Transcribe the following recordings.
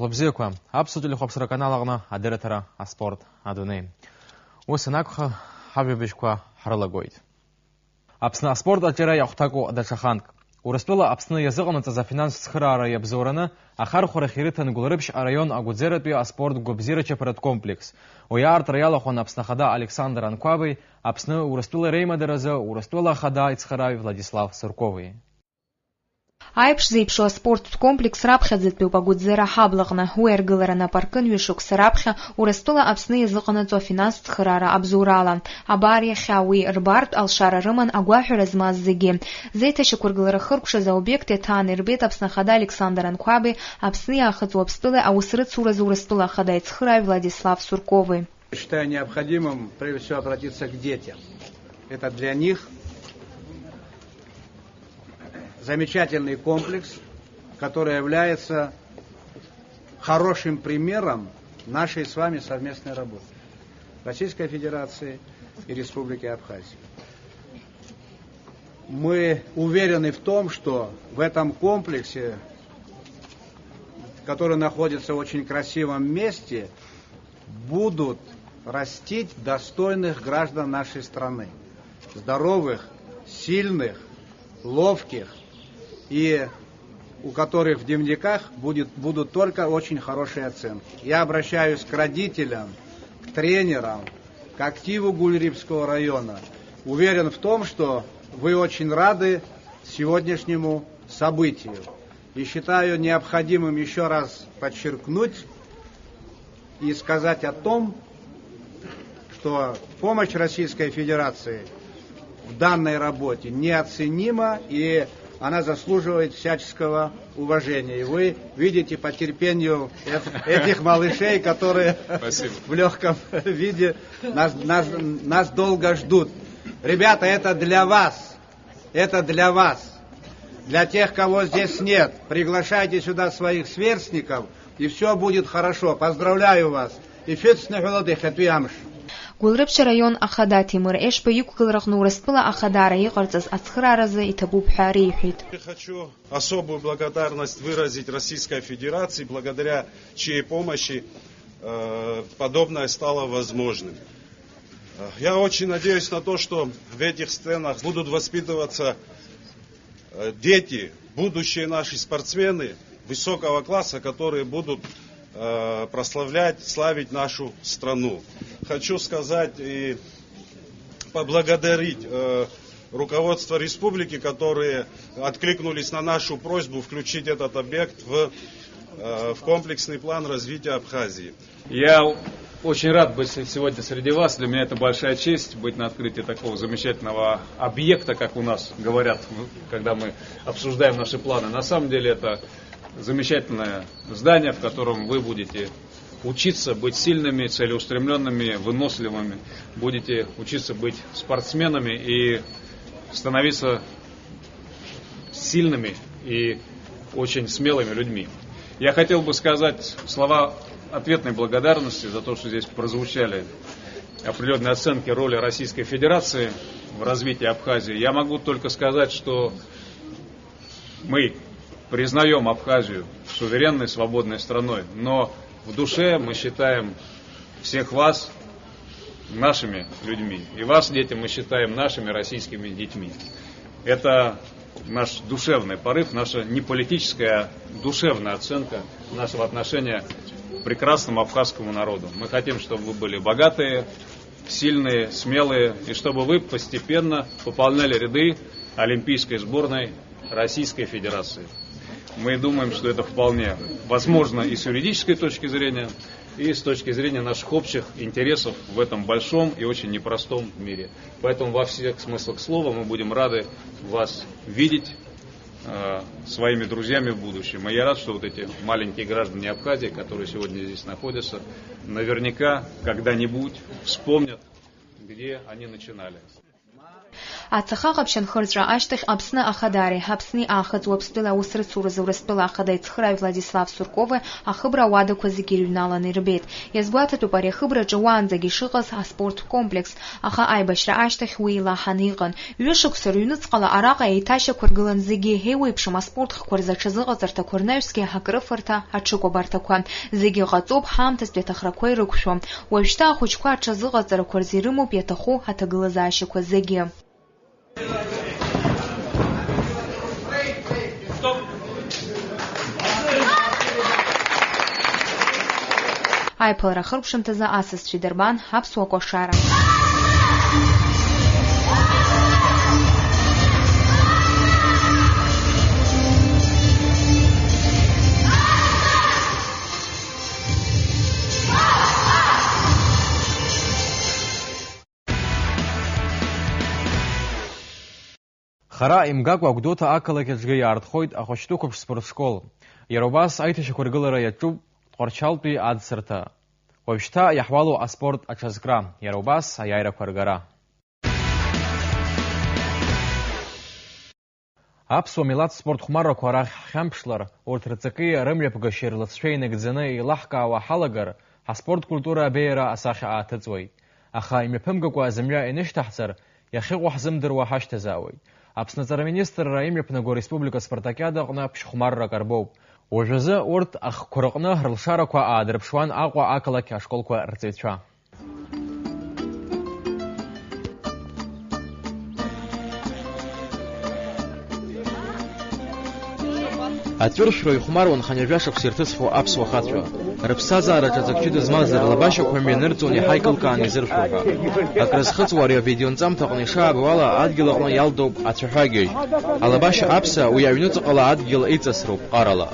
Хлопзеква, абсолютно хлопсера каналағына адеретара аспорт адуны. Осынаққа хабибишква харлагойд. Апсны аспорт атера яқтаку адашаханг. Урыстула апсны язығыныца за финанс схырара ябзораны ахар хорахиритан гулрыбш район агудзератуя аспорт губзирача парад комплекс. Оя артраяла хон апсна хада Александр Анквабый, апсны урыстула рейма дераза, урыстула хада ицхарай Владислав Сырковый. Айпш зейпшу спорт комплекс рапхядзетпеу пагудзера хаблағна уэргыларана паркын вишук сарапхя урыстула апсны язықыныцо финанс тхырара абзурала. Абария хяуи рбарт алшара рыман агуахю размаззыги. Зейта шикургылара хыркша за объекте тан ирбет апсна хада Александр Анквабы, апсны ахыцу апстылы аусрыт суразу урыстула хада ицхырай Владислав Сурковый. Считаю необходимым, прежде всего, обратиться к детям. Это для них замечательный комплекс, который является хорошим примером нашей с вами совместной работы Российской Федерации и Республики Абхазия. Мы уверены в том, что в этом комплексе, который находится в очень красивом месте, будут растить достойных граждан нашей страны. Здоровых, сильных, ловких, и у которых в дневниках будут только очень хорошие оценки. Я обращаюсь к родителям, к тренерам, к активу Гульрипского района. Уверен в том, что вы очень рады сегодняшнему событию. И считаю необходимым еще раз подчеркнуть и сказать о том, что помощь Российской Федерации в данной работе неоценима, и она заслуживает всяческого уважения. И вы видите по терпению этих малышей, которые в легком виде нас долго ждут. Ребята, это для вас. Это для вас. Для тех, кого здесь нет. Приглашайте сюда своих сверстников, и все будет хорошо. Поздравляю вас. И Гулрыбша район ахада Тимур эшпа юккылрахну урыстула ахадара йыqarцас ацхыраразы итабуб харихит. Я хочу особую благодарность выразить Российской Федерации, благодаря чьей помощи подобное стало возможным. Я очень надеюсь на то, что в этих сценах будут воспитываться дети, будущие наши спортсмены высокого класса, которые будут славить нашу страну. Хочу сказать и поблагодарить руководство республики, которые откликнулись на нашу просьбу включить этот объект в комплексный план развития Абхазии. Я очень рад быть сегодня среди вас. Для меня это большая честь быть на открытии такого замечательного объекта, как у нас говорят, когда мы обсуждаем наши планы. На самом деле это замечательное здание, в котором вы будете учиться быть сильными, целеустремленными, выносливыми, будете учиться быть спортсменами и становиться сильными и очень смелыми людьми. Я хотел бы сказать слова ответной благодарности за то, что здесь прозвучали определенные оценки роли Российской Федерации в развитии Абхазии. Я могу только сказать, что мы признаем Абхазию суверенной, свободной страной, но в душе мы считаем всех вас нашими людьми. И вас, дети, мы считаем нашими российскими детьми. Это наш душевный порыв, наша не политическая, а душевная оценка нашего отношения к прекрасному абхазскому народу. Мы хотим, чтобы вы были богатые, сильные, смелые, и чтобы вы постепенно пополняли ряды олимпийской сборной Российской Федерации. Мы думаем, что это вполне возможно и с юридической точки зрения, и с точки зрения наших общих интересов в этом большом и очень непростом мире. Поэтому во всех смыслах слова мы будем рады вас видеть своими друзьями в будущем. И я рад, что вот эти маленькие граждане Абхазии, которые сегодня здесь находятся, наверняка когда-нибудь вспомнят, где они начинали. Ацаха ҟаԥшьанхырҵәа ашьҭахь Аԥсны ахадари, Аԥсни аахыҵ Уаԥстәыла аус рыцуразы Урыстәыла ахада ицхырааҩ Владислав Суркови ахыбра ауадақәа зегьы ирыҩналаны ирбеит. Иазгәаҭатәуп ари ахыбраҿы уаанӡагьы ишыҟаз аспорттә комплекс, аха аибашьра ашьҭахь уи илаҳаны иҟан. Ҩышықәса рыҩныҵҟала араҟа еиҭашьақәыргылан зегьы еиуеиԥшым аспорт хқәа рзы аҽазыҟаҵарҭақәа рнаҩсгьы акрыфарҭа, аҽыкәабарҭақәа. Зегьы ҟаҵоуп ҳаамҭазтәи аҭахрақәа ирықәшәо. Уажәшьҭа ахәыҷқәа аҽазыҟаҵарақәа рзы ирымоуп иаҭаху аҭагылазаашьақәа зегьы. Аиԥылара хыркәшамҭазы асасцәа идырбан аԥсуа кәашара. Хара имгакәа Агәдоуҭа ақалақь аҿгьы иаартхоит ахәышәтәықәыԥш спортшкол. Иара убас аиҭашьақәыргылара иаҿуп Тҟәарчалтәи адсырҭа. Уажәшьҭа иаҳуалу аспорт аҽазкра, иара убас аиааирақәа ргара. Аԥсуа милаҭ спорт хәмаррақәа арахь ҳхьамԥшлар, урҭ рҵаки рымҩаԥгашьеи рлыҵшәеи инагӡаны еилаҳкаауа ҳалагар, ҳаспорт культура абеиара асахьа ааҭыҵуеит. Аха имҩаԥымгакәа зымҩа инышьҭаҳҵар, иахьыҟоу ҳзымдыруа ҳашьҭазаауеит. Аԥсны аҵараминистрра имҩаԥнаго республика спартакиада аҟны ԥшьхәмаррак арбоуп. Уажәазы урҭ ахқәа рҟны рлшарақәа аадырԥшуан Аҟәа ақалақь ашколқәа рҵаҩцәа. Аҵәыршәра ихәмаруан ханҩажәашықәса ирҭыҵхьоу аԥсуа хацәа. Рыԥсҭазаараҿ аҵакгьы дызмаз рлабашьақәа мҩанырҵон иаҳа икылкааны изыршәо ҳәа. Акрызхыҵуа ари авидеонҵамҭаҟны ишаабо ала адгьыл аҟны иалдоуп ацәаҳәагьежь. Алабашьа аԥса уи аҩныҵҟала адгьыл еиҵасроуп ҟарала.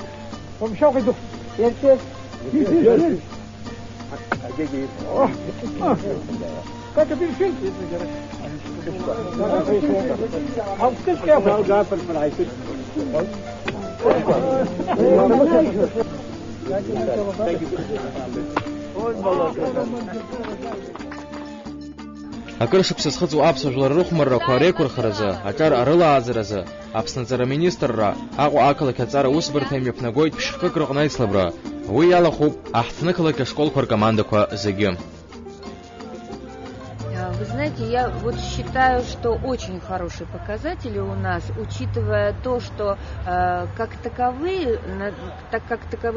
Акыр шықәса зхыҵуа аԥсуа жәлар рыхәмаррақәа реиқәырхаразы, аҿар арылааӡаразы, Аԥсны аҵараминистрра, Аҟәа ақалақь аҵара усбарҭа имҩаԥнагоит ԥшьхкык рыҟны аицлабра. Уи иалахәуп аҳҭнықалақь ашколқәа ркомандақәа зегьы. Вы знаете, я вот считаю, что очень хорошие показатели у нас, учитывая то, что как таковые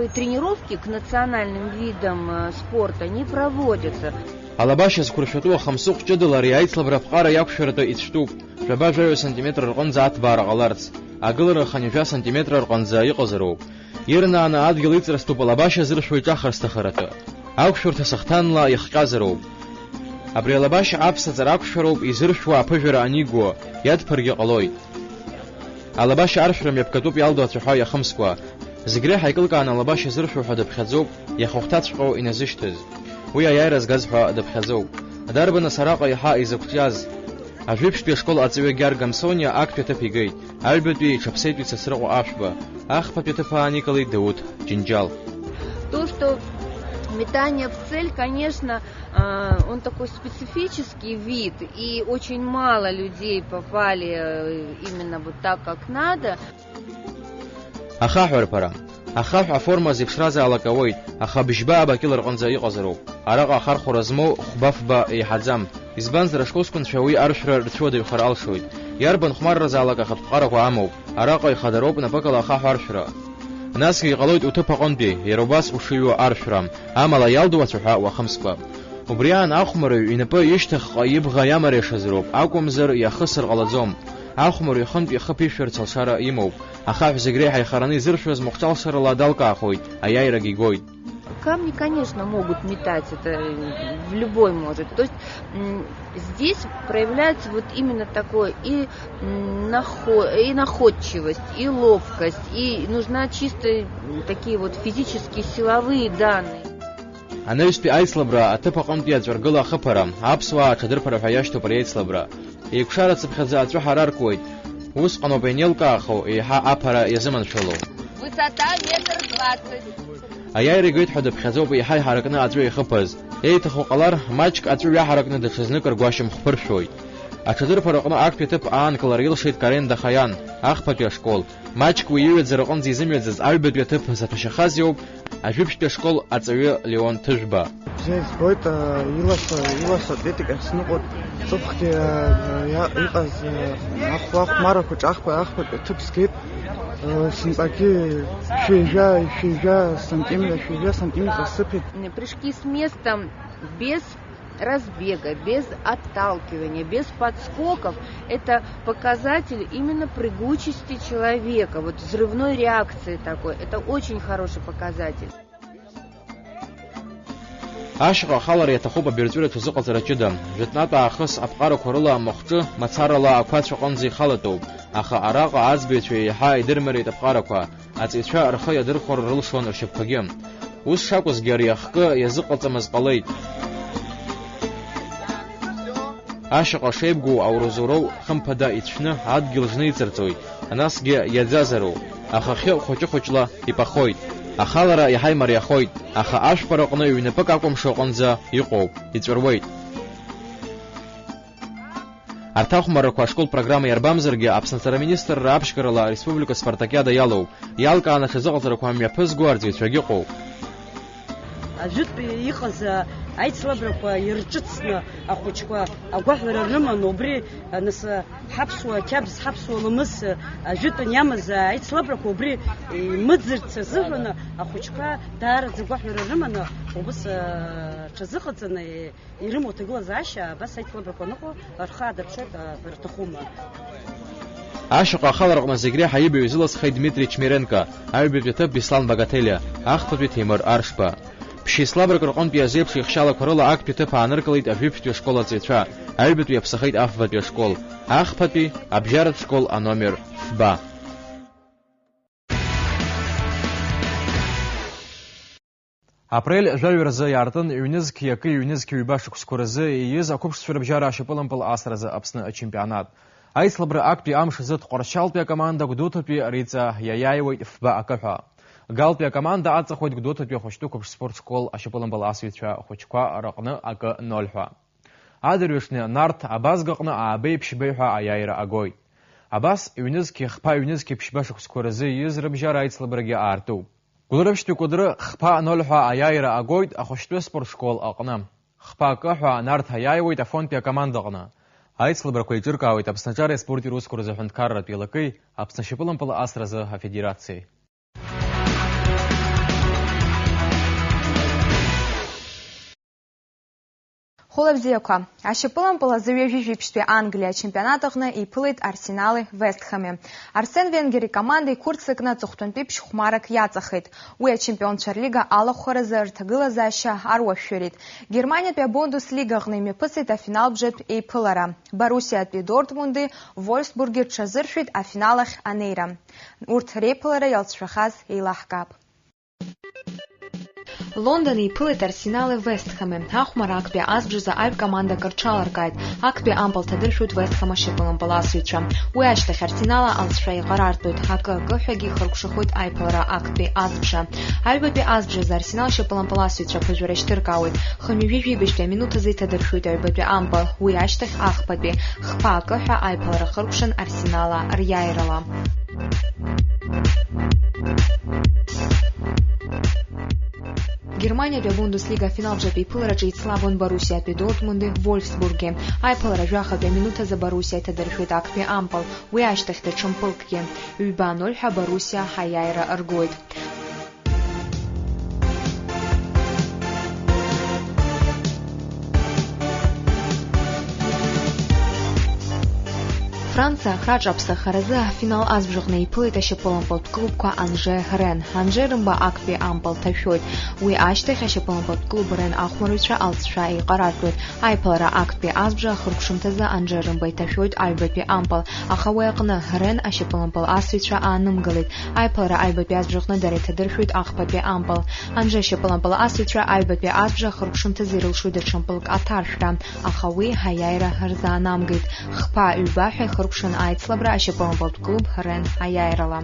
тренировки к национальным видам спорта не проводятся. Алабашьа зқәыршәатәу ахамсыҟә ҷыдала ари аицлабра аԥҟара иақәшәаратәы ицәтәуп. Жәаба-жәаҩа сантиметр рҟынӡа аҭбаара ҟаларц. Агылара ханҩажәа сантиметр рҟынӡа иҟазароуп. Ирнааны адгьыл иҵрыстәуп алабашьа зыршәуа иҿахар сҭахаратәы. Ақәшәарҭа сахҭанла ихҟьазароуп. Абри алабашьа аԥсаҵара ақәшәароуп изыршәуа аԥыжәара анигуа, иадԥыргьы ҟалоит. Алабашьа аршәра мҩаԥгатәуп иалдо ацәаҳәа иахымскәа. Зегь реиҳа икылкааны алабашьа зыршәуа ҳәа дыԥхьаӡоуп, иахәахәҭаҵәҟьоу иназышьҭыз. Уи аиааира згаз ҳәа дыԥхьаӡоуп. Дарбаныз араҟа иаҳа изықәҿиаз. Ажәеиԥштәи ашкол аҵаҩы Гьар Гамсониа актәи аҭыԥ игеит. Аҩбатәи иҽаԥсеитәи Сасрыҟәа Ашәба. Ахԥатәи аҭыԥ ааникылеит Дауҭ Џьынџьал. То, что метание в цель, конечно, он такой специфический вид, и очень мало людей попали именно вот так, как надо. Ахаҳәарԥара. Ахаҳә аформа зеиԥшразаалак ауеит, аха быжьба абакьыл рҟынӡа иҟазароуп. Араҟа ахархәара змоу хәба-фба еиҳаӡам. Избанзар ашколсқәанцәа уи аршәра рцәуадаҩхар алшоит. Иарбан хәмарразаалак ахатәҟарақәа амоуп. Араҟа ихадароуп напыкала ахаҳә аршәра. Насгьы иҟалоит уҭыԥ аҟынтәи, иара убас ушыҩуа аршәра, амала иалдоу ацәаҳәа уахымскәа. Убри аан ахәмараҩ инапы ишьҭахьҟа ибӷа иамариашазароуп, акәымзар иахысыр ҟалаӡом. Ахәмараҩ ихынтә ихы ԥишәарц алшара имоуп. Ахаҳә зегь реиҳа ихараны изыршәыз махәҿалшарала далкаахоит, аиааирагьы игоит. Камни, конечно, могут метать, это в любой может. То есть здесь проявляется вот именно такое и находчивость, и ловкость, и нужна чисто такие вот физические силовые данные. Анаҩстәи аицлабра аҭыԥ аҟынтәи аҵәыргыла ахыԥара, аԥсуаа аҽадырԥара ҳәа иашьҭоуп ари аицлабра. Еиқәшара цыԥхьаӡа аҵәы ҳараркуеит. Усҟаноуп ианеилкаахо еиҳа аԥара иазыманшәало. Высота 1,20 м. Аиааира игоит ҳәа дыԥхьаӡоуп еиҳа иҳаракны аҵәы ихыԥаз. Еиҭаху ҟалар, маҷк аҵәы ҩаҳаракны даҽазныкыр гәашьамх ԥыршәоит. Аҽадырԥа рҟны актәи аҭыԥ аанкылара илшеит Карен Дахаян, ахԥатәи ашкол. Маҷк уи иҩаӡара рҟынӡа изымҩаӡаз аҩбатәи аҭыԥ заҭәашьахаз иоуп ажәытәтәи ашкол аҵаҩы Леон Ҭыжәба. Збоит илас атлетика сныҟәоит ҵыԥхгьы иҟаз ахәмарақәа ахԥатәи аҭыԥ сгеит. сантиметра сыпет. Прыжки с места без разбега, без отталкивания, без подскоков – это показатель именно прыгучести человека, вот взрывной реакции такой. Это очень хороший показатель. Ашҟа ахалара иаҭахуп абирҵәыратә азыҟаҵара ҷыда. Жәытәнатә аахыс аԥҟарақәа рыла амахҿы мацарала ақәацә аҟынӡа ихалатәуп. Аха араҟа аӡбаҩцәа еиҳа идырмырит аԥҟарақәа. Аҵаҩцәа рхы иадырхәар рылшон ршьапқәагьы. Ус шакәызгьы ари ахкы иазыҟаҵамыз ҟалеит. Ашҟа шеибгоу аурозуроу хымԥада ицәшны адгьыл жны иҵарҵоит. Насгьы иаӡазароуп. Ахахьы хәыҷы-хәыҷла ипахоит. Ахалара иаҳа имариахоит, аха ашәпара аҟны ҩнапык акәымшо аҟынӡа иҟоуп, иҵәыруеит. Арҭ ахәмаррақәа ашкол программа иарбамзаргьы Аԥсны Министрра аԥшьгарала ареспублика спартакиада иалоуп. Иалкааны аҽазыҟаҵарақәа мҩаԥызго арҵаҩцәагьы ыҟоуп. Ажәытәтәи иҟаз аицлабрақәа ирҿыцны ахәыҷқәа агәаҳәара рыман убри нас ҳаԥсуа қьабз ҳаԥсуа ламыс ажәытәан иамаз аицлабрақәа убри имыӡырц азыҳәан ахәыҷқәа даараӡа агәаҳәара рыманы убас ҽазыҟаҵаны ирымоу аҭагылазаашьа абас аицлабрақәа ныҟәо рхы аадырԥшуеит рҭахума. Ашҟа ахалара аҟны зегь реиҳа ибаҩ изыласхеит Дмитрий Чмиренко, аҩбатәи аҭыԥ Беслан Багателиа, ахԥатәи Ҭемыр Аршба. Ԥшьеислабрак рҟынтәи азеиԥш ихшьалақәа рыла актәи аҭыԥ ааныркылеит ажәытәтәи ашкол аҵаҩцәа, аҩбатәи иаԥсахеит афбатәи ашкол, ахԥатәи абжьаратә школ аномер фба. Апрель жәаҩразы иаартын ҩнызқь иакы ҩнызқь ҩба шықәсқәа рзы ииз ақәыԥштәцәа рыбжьара ашьапылампыл асразы Аԥсны ачемпионат. Аицлабра актәи амш азы Тҟәарчалтәи акоманда Гәдоуҭатәи риҵа иаиааиуеит фба акыҳәа. Галтәи акоманда аҵахоит Гәдоуҭатәи ахәыҷтәы қәыԥш спорт школ ашьапылампыл асыҩцәа хәыҷқәа рҟны акы 0 ҳәа. Адырҩаҽны Нарҭ абазгаҟны аабеи ԥшьбеи ҳәа аиааира агоит. Абас ҩнызқьи хԥа ҩнызқьи ԥшьба шықәсқәа рзы ииз рыбжьара аицлабрагьы аартуп. Гәлрыԥшьтәи Кәыдры хԥа 0 ҳәа аиааира агоит ахәыҷтәы спорт школ аҟны. Хԥа акы ҳәа Нарҭ аиааиуеит Афонтәи акоманда аҟны. Аицлабрақәа еиҿыркаауеит Аԥснаҿар спорти русқәа рзы аҳәынҭқарратә еилакеи, Аԥсны ашьапылампыл асразы афедерациеи. Хәылабзиақәа, ашьапылампыл азы ҩажәижәеиԥштәи Англиа ачемпионат аҟны иԥылеит Арсенали Вестхами. Арсен Венгер икоманда иқәырццакны аҵыхәтәантәи ԥшьхәмарак иаҵахеит. Уи ачемпионцәа рлига алахәхәаразы рҭагылазаашьа аруашәшәырит. Германиатәи абундеслига аҟны имҩаԥысит афиналбжатә еиԥылара. Борусиатәи Дортмунди Вольфсбурги рҽазыршәит афинал ахь анеира. Урҭ реиԥылара иалҵшәахаз еилаҳкаап. Лондон иԥылеит Арсенали Вестхами. Ахәмара актәи азбжазы аҩ командак рҽаларкааит. Актәи ампыл ҭадыршәуеит Вестхам ашьапылампыл асыҩцәа. Уи ашьҭахь Арсенала алҵшәа иҟарартәуеит. Акы-акыҳәагьы ихыркәшахоит аиԥылара актәи азбжа. Аҩбатәи азбжазы Арсенал ашьапылампыл асыҩцәа ԥыжәара ишьҭыркаауеит. Хымҩажәижәеибашьтәи аминуҭ азы иҭадыршәуеит аҩбатәи ампыл. Уи ашьҭахь ахԥатәи хԥа акыҳәа аиԥылара хыркәшан Арсенала риааирала. Германиатәи абундеслига афиналбжатәи еиԥылараҿы еицлабуан Борусиатәи Дортмунди Вольфсбурги. Аиԥылара жәахатәи аминуҭ азы Борусиа иҭадыршәуеит актәи ампыл. Уи ашьҭахь даҽа мпылкгьы 2-0 ҳәа Борусиа аиааира ргоит. Франция ахраҿ аԥсахаразы афинал азбжаҟны иԥылеит ашьапылампылтә клубқәа Анже Рен. Анже рымба актәи ампыл ҭашәоит. Уи ашьҭахь ашьапылампылтә клуб Рен ахәмарыҩцәа алҵшәа иҟарартәуеит. Аиԥылара актәи азбжа ахыркәшамҭазы Анже рымба иҭашәоит аҩбатәи ампыл. Аха уи аҟны Рен ашьапылампыл асыҩцәа аанымгалеит. Аиԥылара аҩбатәи азбжаҟны дара иҭадыршәуеит ахԥатәи ампыл. Анже ашьапылампыл асыҩцәа аҩбатәи азбжа ахыркәшамҭазы ирылшоит даҽа мпылк аҭаршәра. Аха уи аиааира рзаанамгеит. Хԥа ҩба ҳәа ихыркәшан аицлабра ашьапылампылтә клуб Рен аиааирала.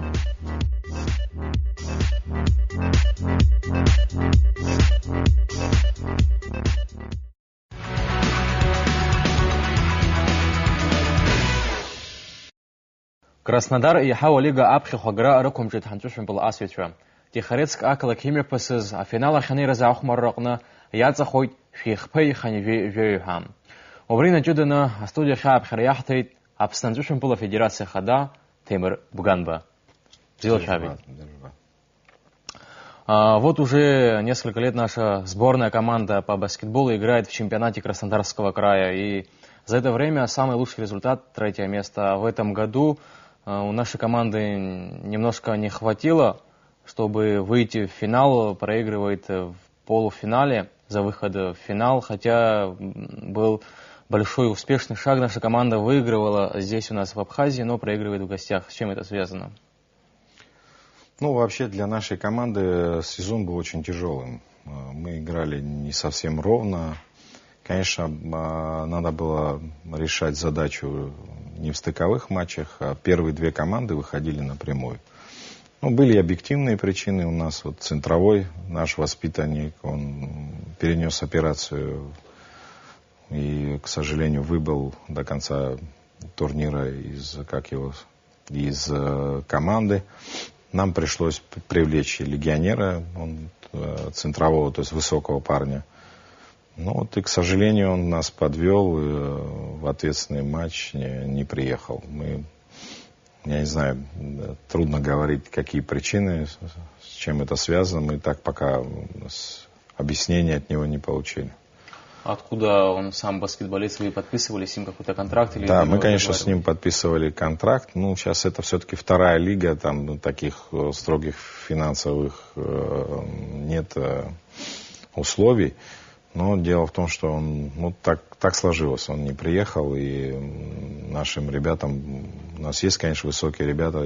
Краснодар иаҳау алига аԥхьахә агра рықәымҿит ҳанҵәышәымпыл асҩацәа. Тихарецк ақалақь имҩаԥысыз афинал ахьанеираз ахәмарра аҟны иаҵахоит шәихԥеи ханҩажәаҩ ҳәа. Убри наҷыданы астудиахь ааԥхьара иаҳҭеит Аԥсны Анҵәышәымпыл Афедерациа Хада Темыр Буганба. Вот уже несколько лет наша сборная команда по баскетболу играет в чемпионате Краснодарского края. И за это время самый лучший результат – 3-е место. В этом году у нашей команды немножко не хватило, чтобы выйти в финал. Проигрывает в полуфинале за выход в финал. Хотя был большой успешный шаг. Наша команда выигрывала здесь у нас в Абхазии, но проигрывает в гостях. С чем это связано? Ну, вообще для нашей команды сезон был очень тяжелым. Мы играли не совсем ровно. Конечно, надо было решать задачу не в стыковых матчах, а первые две команды выходили напрямую. Ну, были объективные причины. У нас вот центровой наш воспитанник, он перенес операцию и, к сожалению, выбыл до конца турнира из команды. Нам пришлось привлечь легионера, центрового, то есть высокого парня. Ну вот и, к сожалению, он нас подвел, в ответственный матч не приехал. Я не знаю, трудно говорить, какие причины, с чем это связано. Мы так пока объяснения от него не получили. Откуда он сам баскетболист? Вы подписывали с ним какой-то контракт? Или да, мы, конечно, с ним подписывали контракт. Ну, сейчас это все-таки вторая лига, там таких строгих финансовых нет условий. Но дело в том, что он, так сложилось, он не приехал, и нашим ребятам, у нас есть, конечно, высокие ребята,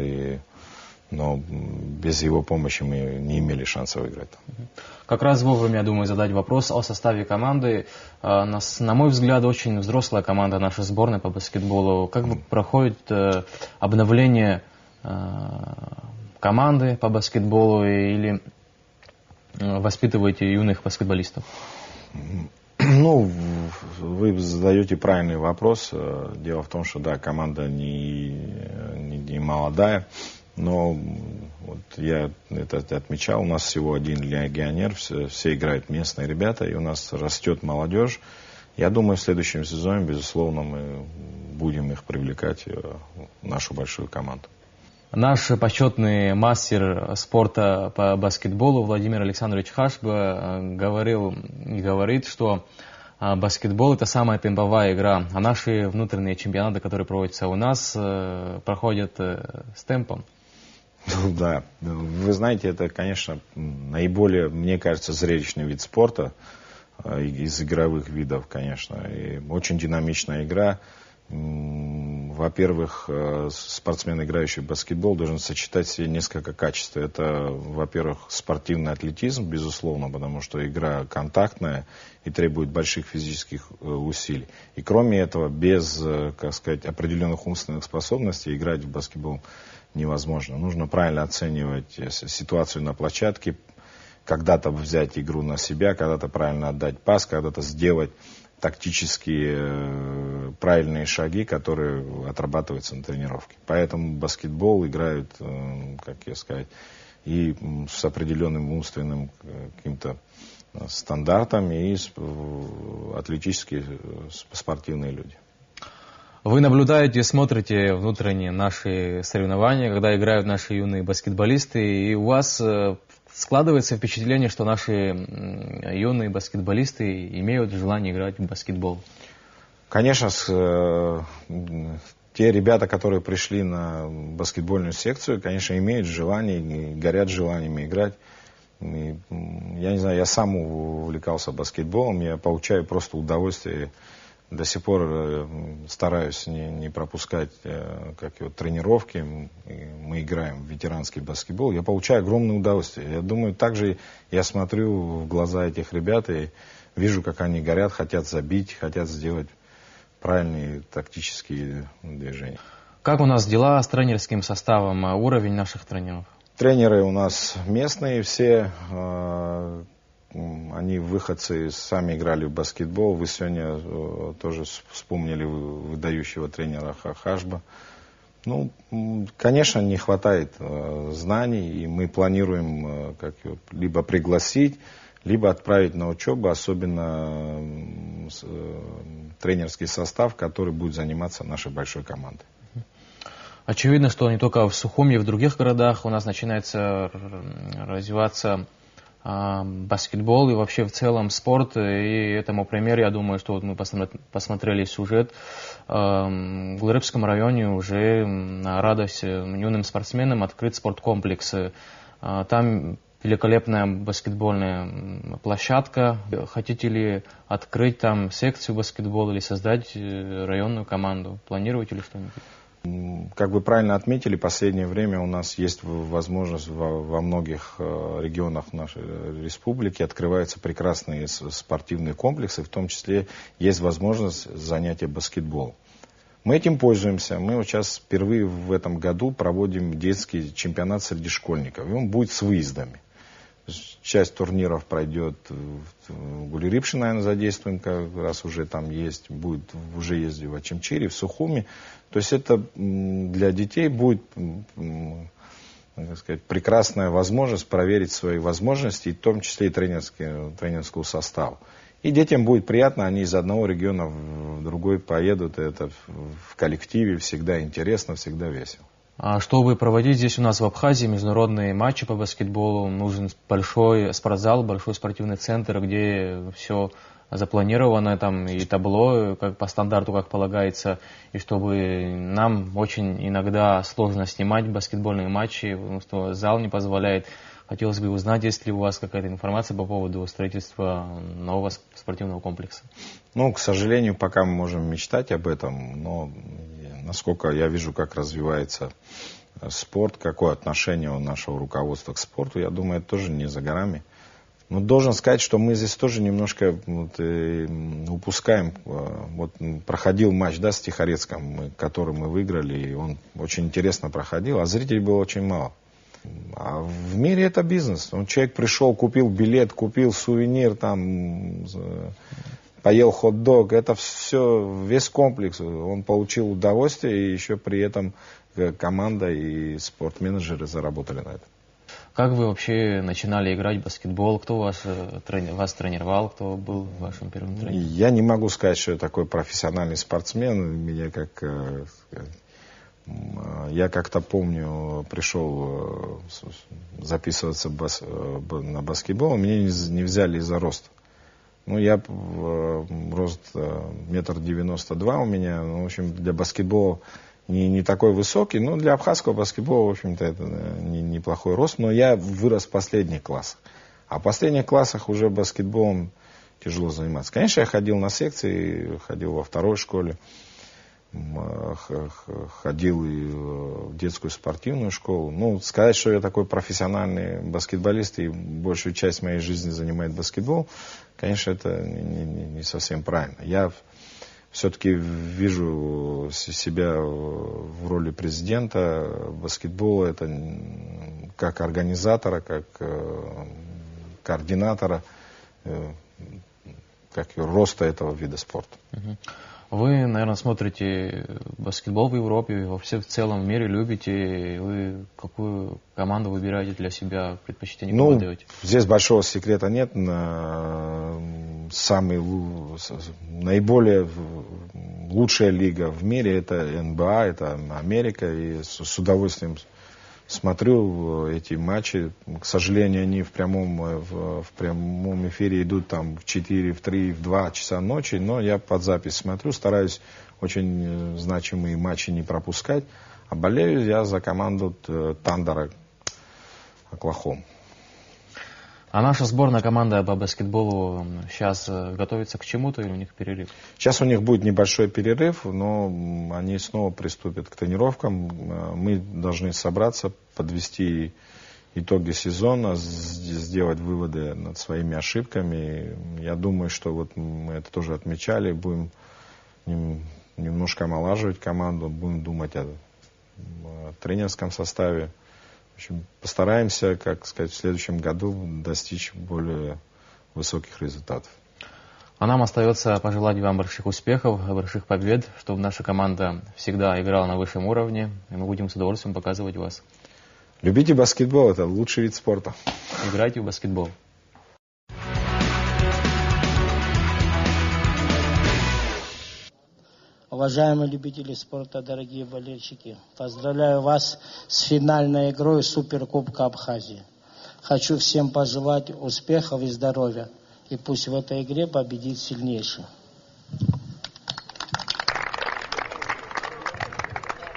но без его помощи мы не имели шанса выиграть. Как раз вовремя, я думаю, задать вопрос о составе команды. На мой взгляд, очень взрослая команда нашей сборной по баскетболу. Как проходит обновление команды по баскетболу или воспитываете юных баскетболистов? Ну, вы задаете правильный вопрос. Дело в том, что да, команда не молодая. Но вот я это отмечал, у нас всего один легионер, все играют местные ребята, и у нас растет молодежь. Я думаю, в следующем сезоне, безусловно, мы будем их привлекать в нашу большую команду. Наш почетный мастер спорта по баскетболу Владимир Александрович Хашба говорил и говорит, что баскетбол – это самая темповая игра, а наши внутренние чемпионаты, которые проводятся у нас, проходят с темпом. Да, вы знаете, это, конечно, наиболее, мне кажется, зрелищный вид спорта из игровых видов, конечно. И очень динамичная игра. Во-первых, спортсмен, играющий в баскетбол, должен сочетать в себе несколько качеств. Это, во-первых, спортивный атлетизм, безусловно, потому что игра контактная и требует больших физических усилий. И кроме этого, без, как сказать, определенных умственных способностей играть в баскетбол невозможно. Нужно правильно оценивать ситуацию на площадке, когда-то взять игру на себя, когда-то правильно отдать пас, когда-то сделать тактические правильные шаги, которые отрабатываются на тренировке. Поэтому баскетбол играют, как я сказать, и с определенным умственным каким-то стандартом, и атлетические спортивные люди. Вы наблюдаете, смотрите внутренние наши соревнования, когда играют наши юные баскетболисты, и у вас складывается впечатление, что наши юные баскетболисты имеют желание играть в баскетбол? Конечно, те ребята, которые пришли на баскетбольную секцию, конечно, имеют желание, горят желанием играть. И, я не знаю, я сам увлекался баскетболом, я получаю просто удовольствие. До сих пор стараюсь не пропускать тренировки. Мы играем в ветеранский баскетбол. Я получаю огромное удовольствие. Я думаю, также я смотрю в глаза этих ребят и вижу, как они горят, хотят забить, хотят сделать правильные тактические движения. Как у нас дела с тренерским составом, уровень наших тренеров? Тренеры у нас местные все. Они выходцы, сами играли в баскетбол. Вы сегодня тоже вспомнили выдающего тренера Хашба. Ну, конечно, не хватает знаний, и мы планируем либо пригласить, либо отправить на учебу, особенно тренерский состав, который будет заниматься нашей большой командой. Очевидно, что не только в Сухуми, в других городах у нас начинается развиваться баскетбол и вообще в целом спорт. И этому примеру, я думаю, что вот мы посмотрели сюжет. В Глырыбском районе уже на радость юным спортсменам открыт спорткомплекс. Там великолепная баскетбольная площадка. Хотите ли открыть там секцию баскетбола или создать районную команду? Планируете ли что-нибудь? Как вы правильно отметили, в последнее время у нас есть возможность во многих регионах нашей республики открываются прекрасные спортивные комплексы, в том числе есть возможность занятия баскетболом. Мы этим пользуемся. Мы вот сейчас впервые в этом году проводим детский чемпионат среди школьников. И он будет с выездами. Часть турниров пройдет в Гулирипше, наверное, задействуем, как раз уже там есть, будет уже ездить в Ачимчире, в Сухуми. То есть это для детей будет, так сказать, прекрасная возможность проверить свои возможности, в том числе и тренерского состава. И детям будет приятно, они из одного региона в другой поедут, это в коллективе всегда интересно, всегда весело. А чтобы проводить здесь у нас в Абхазии международные матчи по баскетболу, нужен большой спортзал, большой спортивный центр, где все запланировано, там и табло, как по стандарту, как полагается, и чтобы нам очень иногда сложно снимать баскетбольные матчи, потому что зал не позволяет. Хотелось бы узнать, есть ли у вас какая-то информация по поводу строительства нового спортивного комплекса. Ну, к сожалению, пока мы можем мечтать об этом, но насколько я вижу, как развивается спорт, какое отношение у нашего руководства к спорту, я думаю, это тоже не за горами. Но должен сказать, что мы здесь тоже немножко упускаем. Вот проходил матч, да, с Тихорецком, который мы выиграли, и он очень интересно проходил, а зрителей было очень мало. А в мире это бизнес. Человек пришел, купил билет, купил сувенир, там, поел хот-дог. Это все, весь комплекс. Он получил удовольствие, и еще при этом команда и спортменеджеры заработали на это. Как вы вообще начинали играть в баскетбол? Кто вас тренировал? Кто был вашим первым тренером? Я не могу сказать, что я такой профессиональный спортсмен. Я как-то помню, пришел записываться на баскетбол, меня не взяли из-за роста. Ну, я рост 1,92 м у меня, в общем, для баскетбола не такой высокий, но для абхазского баскетбола, в общем-то, это неплохой рост, но я вырос в последних классах. А в последних классах уже баскетболом тяжело заниматься. Конечно, я ходил на секции, ходил во второй школе. Ходил и в детскую спортивную школу. Ну, сказать, что я такой профессиональный баскетболист и большую часть моей жизни занимает баскетбол, конечно, это не совсем правильно. Я все-таки вижу себя в роли президента баскетбола, это как организатора, как координатора, как роста этого вида спорта. Вы, наверное, смотрите баскетбол в Европе, вообще в целом мире любите. Вы какую команду выбираете для себя, предпочтение кому даете? Здесь большого секрета нет. Наиболее лучшая лига в мире это НБА, это Америка. И с удовольствием смотрю эти матчи. К сожалению, они в прямом эфире идут там в 4, в 3, в 2 часа ночи, но я под запись смотрю, стараюсь очень значимые матчи не пропускать. А болею я за команду Тандера Оклахома. А наша сборная команда по баскетболу сейчас готовится к чему-то или у них перерыв? Сейчас у них будет небольшой перерыв, но они снова приступят к тренировкам. Мы должны собраться, подвести итоги сезона, сделать выводы над своими ошибками. Я думаю, что вот мы это тоже отмечали, будем немножко омолаживать команду, будем думать о тренерском составе. В общем, постараемся, как сказать, в следующем году достичь более высоких результатов. А нам остается пожелать вам больших успехов, больших побед, чтобы наша команда всегда играла на высшем уровне, и мы будем с удовольствием показывать вас. Любите баскетбол, это лучший вид спорта. Играйте в баскетбол. Уважаемые любители спорта, дорогие болельщики, поздравляю вас с финальной игрой Суперкубка Абхазии. Хочу всем пожелать успехов и здоровья, и пусть в этой игре победит сильнейший.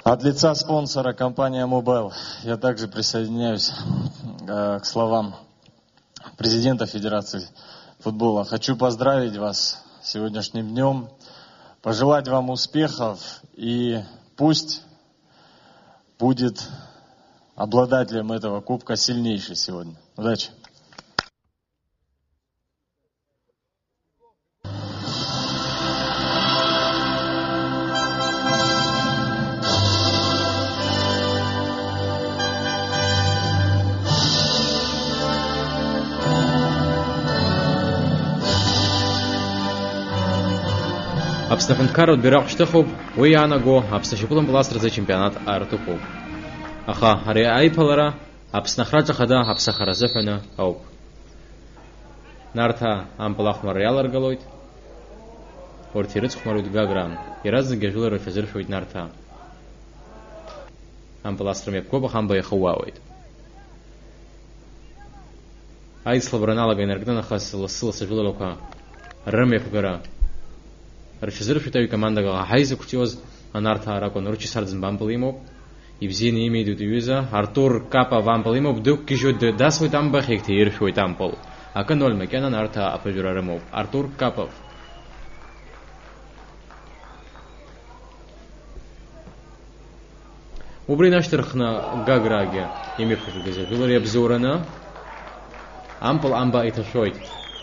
От лица спонсора компании Mobile я также присоединяюсь к словам президента Федерации футбола. Хочу поздравить вас с сегодняшним днем, пожелать вам успехов, и пусть будет обладателем этого кубка сильнейший сегодня. Удачи! Апснахынкар бирак штыхуп, уянаго, апснашипулан пластр за чемпионат артукуп. Аха, ари айпалара, апснахраджа хада, апсахаразыхана ауп. Нарта ампалах марьялар галойт, ортирыц хмарут гагран, и раз загажулы рафизиршует нарта. Ампаластрами обкоба хамба и хауауит. Айслав раналага энергдана хас ласыла сажулалука, раме фугара. Рачизыров считаю команда хайза кутиоз анарта ракон ручи сардзен бампалимов и взини имеют юза Артур Капа вампалимов дук кижут да свой там бахик тир свой тампол а канол макена нарта апажураремов Артур Капов убринаштерхна гаграге имеет газа вилари обзорана ампал амба это шойт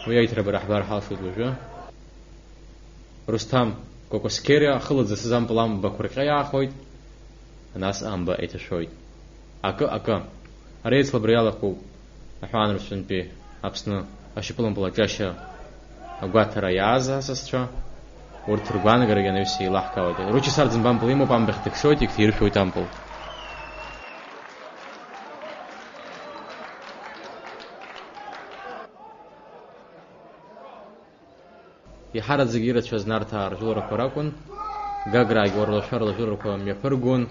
вы это рабрахбар халшут уже Рустам кокоскерия хылыд за сезам плам бакуркая ахойт нас амба это шойт ака арейц лабриалаху ахван русунпи абсну ашиплам плачаша агватара яза сасча уртургана гарагенуси лахкават ручи сардзен бамплимо памбехтик шойтик тир шой тампл и харад загира чез нарта аржура коракун гагра горло шарло журко мефергун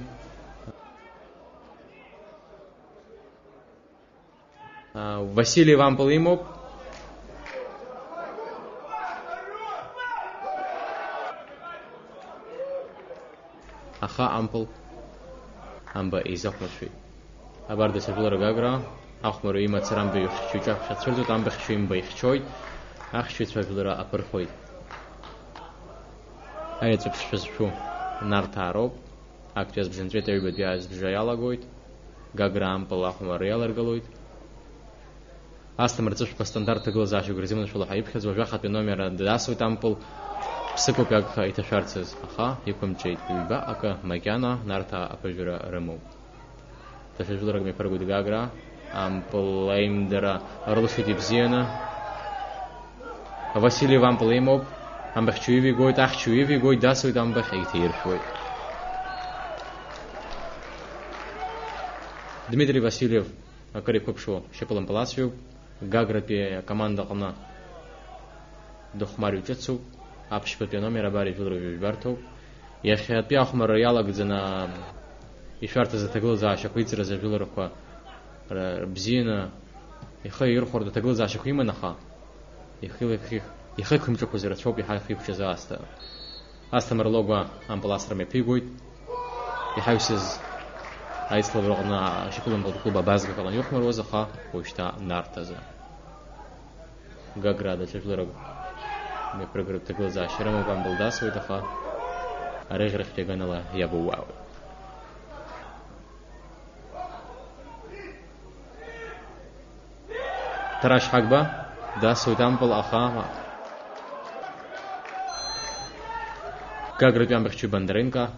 Василий Вампалимов аха ампл амба изахмаши абарда сажура гагра ахмару има царамбе чучак шатсурду там бехшим байхчой ахчу сажура аперхой Айцу пшшу нартароп, актиас бжентрете убит яз бжаялагойт, гаграм палахма реаларгалойт. Астамарцуш по стандарту глазашу грызимна шулахаипхаз вожахат номера дасу тампл псикопяк иташарцез. Аха, якумчейт биба ака макяна нарта апажура рему. Ташажулараг ми паргуд гагра, амплеймдера орлушити бзиена. Василий Вампалимов Амбахчуеви гойт, ахчуеви гойт, да свой амбах и тиршвой. Дмитрий Васильев, Карик Купшо, Шепалам Паласию, Гаграпе, команда Хана Дохмарю Чецу, Апшпепе номера Бари Федорович Бартов. Я шатпи Ахмар Рояла, где на Ишварта затагло за Шаквицера за Жилорова Бзина, и Хайрхорда тагло за Шаквиманаха, и Хилых. И хэкхим чоку зерачоп, и хайфи пчеза аста. Аста марлога ампаластрами пигует. И хайсиз айслав рогна шикулам был клуба базга калан юхмарозаха, почта нартаза. Гаграда чешлорог. Мы прогреб те глаза, ширама вам был да свой таха. А режрах теганала я был вау. Тараш хагба, да свой тампал аха. Как рыбям бахчу Бондаренко,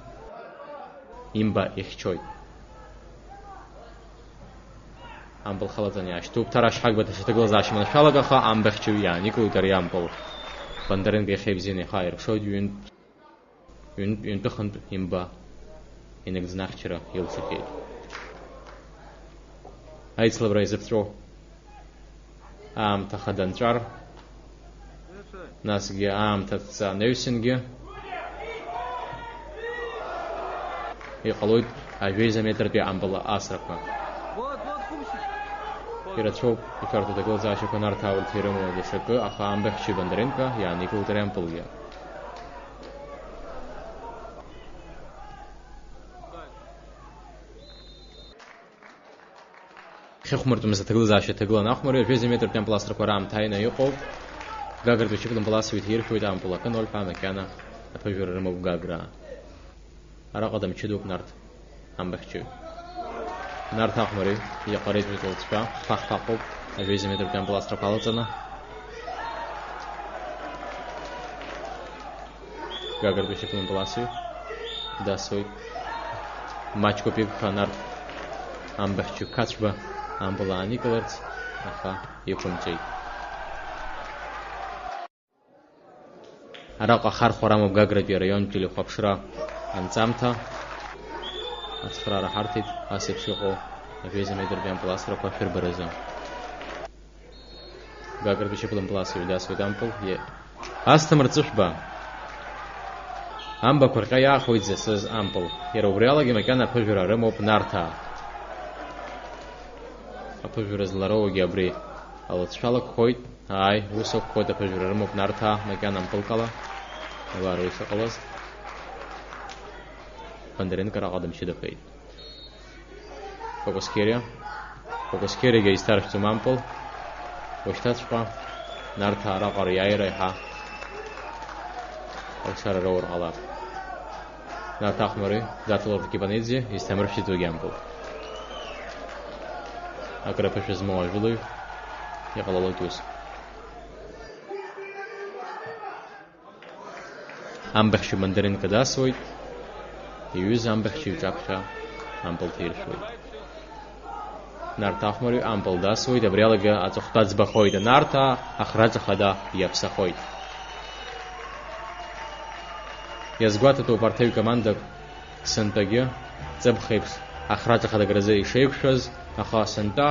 имба ихчой. Амбал халатаня, что тараш хагба, ты что глаза, что на шалагаха, амбахчу я, Николай Тарьямпол. Бондаренко иахьеибзианы ихаирԥшоит ҩынтәы хынтә имба инагӡнахьчара илшахьеит. Аицлабра изыԥҵәо аамҭа хада анҵәар, насгьы аамҭа ҭҵа анаҩсангьы иҟалоит ажәеиза метртәи амбала асрақәа. Ирацәоуп ишәарҭа аҭагылазаашьақәа нарҭаа урҭ ирымоу даҽакы, аха амбахьчи Бондаренко иааникылт ари ампылгьы. Хьыхәмыртәымыз аҭагылазаашьа ҭагылан ахәмари, ажәеиза метртәи ампыл асрақәа раамҭа аины иҟоуп. Гагратәи ачықәтәан паласовит иршәоит ампыл акы 0-ҳәа макьана аԥыжәара рымоуп Гагра. Араҟа дамчы дук нарҭ амбахьчи. Нарҭ ахәмари иаҟареитәит лҵшәа, хԥа-хԥаҟоуп ажәеиза метртәи ампыл асрақәа алаҵаны. Гагратәи ачықәтәан паласовит дасуеит. Маҷкоуп игха нарҭ амбахьчи Қацәба ампыл ааникыларц, аха иқәымҵеит. Араҟа хархәара амоуп Гагратәи араионтәи лихәаԥшра анҵамҭа. Ацхыраара ҳарҭеит ас еиԥш иҟоу ажәеиза метртәи ампыл асрақәа шәырбаразы. Гагратәи ачықәтәан паласовит дасуеит ампыл. Асҭамыр Ҵышәба амбақәа рҟьа иаахоит засыз ампыл. Иара убри алагьы макьана аԥыжәара рымоуп Нарҭаа. Аԥыжәара злароугьы абри алыҵшәа лакәхоит. Ааи, ус акәхоит, аԥыжәара рымоуп Нарҭаа макьана ампылкала. Абар уи шыҟалаз. Бондаренко араҟа дамчыдахеит. Кокосқьериагьы изҭаршәӡом ампыл. Уажәшьҭаҵәҟьа Нарҭаа араҟа риааира иаҳа алшара роур ҟалап. Нарҭ ахәмари Даҭа Кипаниӡе изҭамыршәӡоит ампыл. Акраԥышәа змоу ажәылаҩ иҟалалоит ус. Амбахьчи Бондаренко дасуеит, иҩыза амбахьчи иҿаԥхьа ампыл ҭиршәуеит. Нарҭ ахәмари ампыл дасуеит, абри алагьы аҵыхәтәа ӡбахоит. Нарҭаа ахраҿа хада иаԥсахоит. Иазгәаҭатәуп арҭ аҩ-командак сынтәагьы ҵыԥх еиԥш ахраҿа хадагразы ишеиқәшәаз, аха сынтәа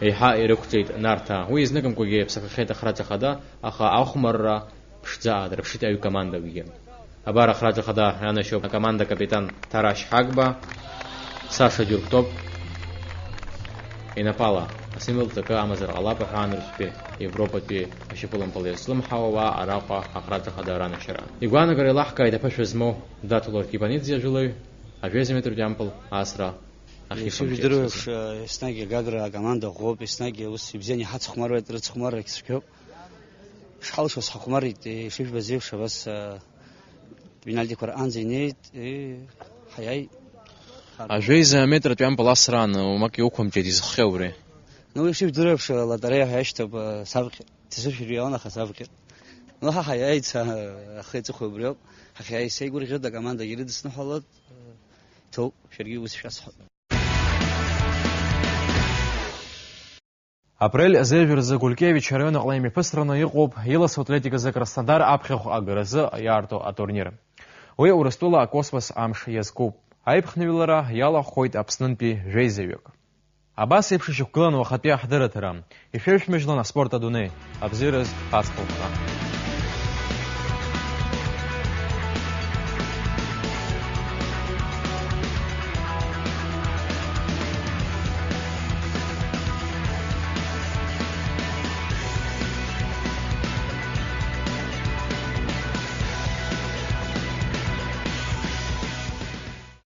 еиҳа ирықәҵеит Нарҭаа. Уи изныкымкәагьы иаԥсахахьеит ахраҿа хада, аха ахәмарра ԥшӡаа дрыԥшит аҩ-командакгьы. Абар ахраҿа хада ианашьоуп акоманда капитан Тараш Ҳагба, Саша Диурктоп инапала асимволтә акы амазар ҟалап аҳәан ртәи Европатәи ашьапылампыл иазлымҳауа ауаа араҟа ахраҿа хада ранашьара. Игәаанагара еилаҳкааит аԥышәа змоу Даҭа Кипаниӡе ажәылаҩ ажәеиза метртәи ампыл асра Ишыжәдыруеиԥш, еснагь Гагра акоманда ӷәӷәоуп, еснагь ус ибзианы иҳацхәмаруеит, рыцхәмаррагь цәгьоуп. Шҳалшоз ҳахәмарит, ишыжәбаз еиԥш абас пенальтиқәа рҟанӡа инеит, ҳаиааит. Ажәеиза метртәи ампыл асраан умак иуқәымҵеит, изххьоу убри? Ишыжәдыруеиԥш лотареиа ҳәашьҭоуп, савҟьеит, tisыршәырион, аха савҟьеит. Ҳа ҳаиааит, ахы иҵыхәа убри ауп, ҳахьааит, сеигәырӷьоит акомандагьы ирыдысныҳәалоит, ҭоуп, шәаргьы ус шәасҳәап. Апрель азеижәразы Гулькевич араион аҟны имҩаԥысраны иҟоуп иласу атлетиказы Краснодар аԥхьахә агаразы иаарту атурнир. Уи Урыстәыла акосмос амш иазкуп. Аиԥхныҩлара иалахәхоит Аԥснынтәи жәеизаҩык. Абас еиԥш ишьақәгылан уахатәи аҳдырраҭара. Ишәеиԥшәмыжьлан аспорт адунеи. Абзиараз ҳацхәылԥха.